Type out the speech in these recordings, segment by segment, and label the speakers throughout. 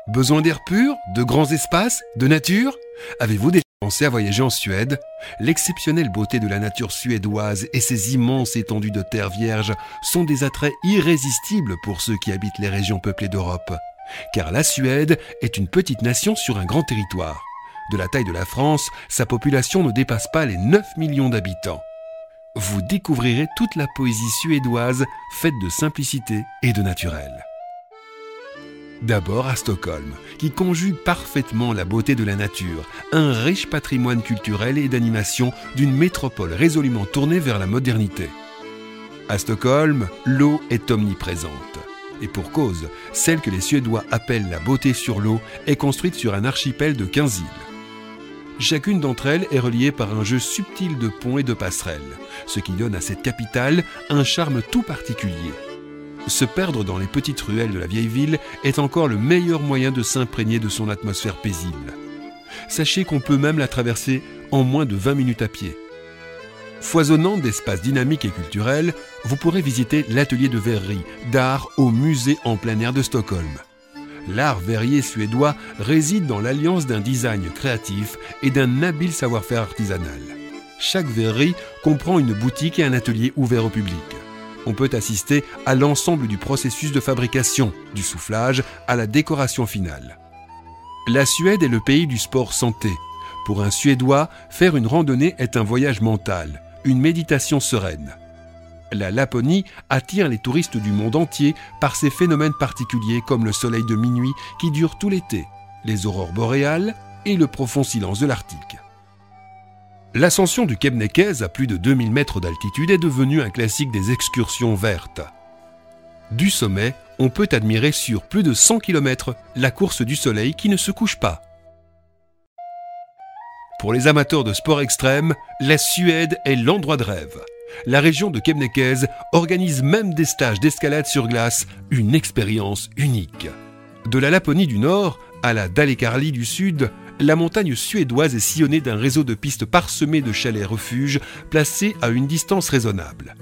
Speaker 1: Besoin d'air pur, de grands espaces, de nature? Avez-vous déjà pensé à voyager en Suède? L'exceptionnelle beauté de la nature suédoise et ses immenses étendues de terre vierge sont des attraits irrésistibles pour ceux qui habitent les régions peuplées d'Europe. Car la Suède est une petite nation sur un grand territoire. De la taille de la France, sa population ne dépasse pas les 9 millions d'habitants. Vous découvrirez toute la poésie suédoise faite de simplicité et de naturel. D'abord à Stockholm, qui conjugue parfaitement la beauté de la nature, un riche patrimoine culturel et d'animation d'une métropole résolument tournée vers la modernité. À Stockholm, l'eau est omniprésente. Et pour cause, celle que les Suédois appellent la beauté sur l'eau est construite sur un archipel de 15 îles. Chacune d'entre elles est reliée par un jeu subtil de ponts et de passerelles, ce qui donne à cette capitale un charme tout particulier. Se perdre dans les petites ruelles de la vieille ville est encore le meilleur moyen de s'imprégner de son atmosphère paisible. Sachez qu'on peut même la traverser en moins de 20 minutes à pied. Foisonnant d'espaces dynamiques et culturels, vous pourrez visiter l'atelier de verrerie d'art au musée en plein air de Stockholm. L'art verrier suédois réside dans l'alliance d'un design créatif et d'un habile savoir-faire artisanal. Chaque verrerie comprend une boutique et un atelier ouvert au public. On peut assister à l'ensemble du processus de fabrication, du soufflage à la décoration finale. La Suède est le pays du sport santé. Pour un Suédois, faire une randonnée est un voyage mental, une méditation sereine. La Laponie attire les touristes du monde entier par ses phénomènes particuliers comme le soleil de minuit qui dure tout l'été, les aurores boréales et le profond silence de l'Arctique. L'ascension du Kebnekaise à plus de 2000 mètres d'altitude est devenue un classique des excursions vertes. Du sommet, on peut admirer sur plus de 100 km la course du soleil qui ne se couche pas. Pour les amateurs de sport extrême, la Suède est l'endroit de rêve. La région de Kebnekaise organise même des stages d'escalade sur glace, une expérience unique. De la Laponie du Nord à la Dalekarli du Sud, la montagne suédoise est sillonnée d'un réseau de pistes parsemées de chalets refuges placés à une distance raisonnable.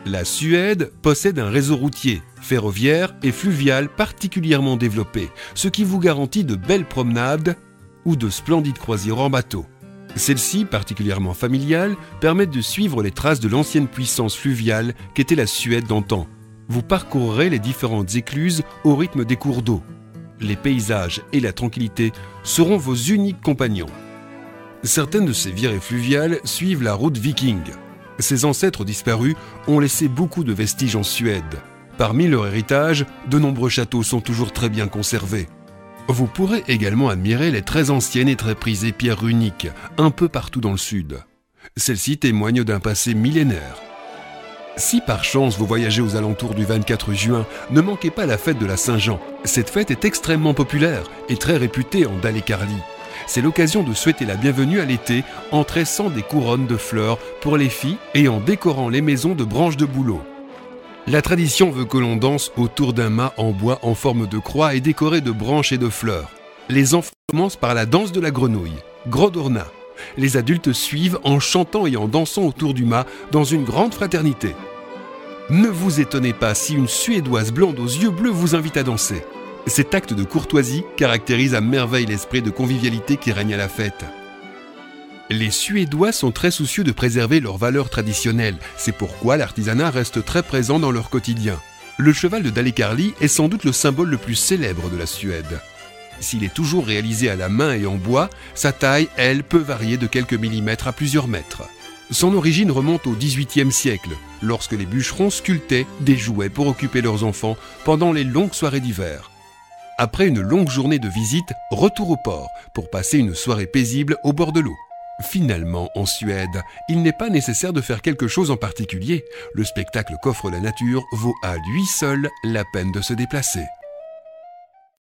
Speaker 1: La Suède possède un réseau routier, ferroviaire et fluvial particulièrement développé, ce qui vous garantit de belles promenades ou de splendides croisières en bateau. Celles-ci, particulièrement familiales, permettent de suivre les traces de l'ancienne puissance fluviale qu'était la Suède d'antan. Vous parcourrez les différentes écluses au rythme des cours d'eau. Les paysages et la tranquillité seront vos uniques compagnons. Certaines de ces virées fluviales suivent la route viking. Ces ancêtres disparus ont laissé beaucoup de vestiges en Suède. Parmi leur héritage, de nombreux châteaux sont toujours très bien conservés. Vous pourrez également admirer les très anciennes et très prisées pierres runiques, un peu partout dans le sud. Celles-ci témoignent d'un passé millénaire. Si par chance vous voyagez aux alentours du 24 juin, ne manquez pas la fête de la Saint-Jean. Cette fête est extrêmement populaire et très réputée en Dalekarli. C'est l'occasion de souhaiter la bienvenue à l'été en tressant des couronnes de fleurs pour les filles et en décorant les maisons de branches de bouleau. La tradition veut que l'on danse autour d'un mât en bois en forme de croix et décoré de branches et de fleurs. Les enfants commencent par la danse de la grenouille, Grodorna. Les adultes suivent en chantant et en dansant autour du mât dans une grande fraternité. Ne vous étonnez pas si une Suédoise blonde aux yeux bleus vous invite à danser. Cet acte de courtoisie caractérise à merveille l'esprit de convivialité qui règne à la fête. Les Suédois sont très soucieux de préserver leurs valeurs traditionnelles. C'est pourquoi l'artisanat reste très présent dans leur quotidien. Le cheval de Dalekarli est sans doute le symbole le plus célèbre de la Suède. S'il est toujours réalisé à la main et en bois, sa taille, elle, peut varier de quelques millimètres à plusieurs mètres. Son origine remonte au XVIIIe siècle, lorsque les bûcherons sculptaient des jouets pour occuper leurs enfants pendant les longues soirées d'hiver. Après une longue journée de visite, retour au port pour passer une soirée paisible au bord de l'eau. Finalement, en Suède, il n'est pas nécessaire de faire quelque chose en particulier. Le spectacle qu'offre la nature vaut à lui seul la peine de se déplacer.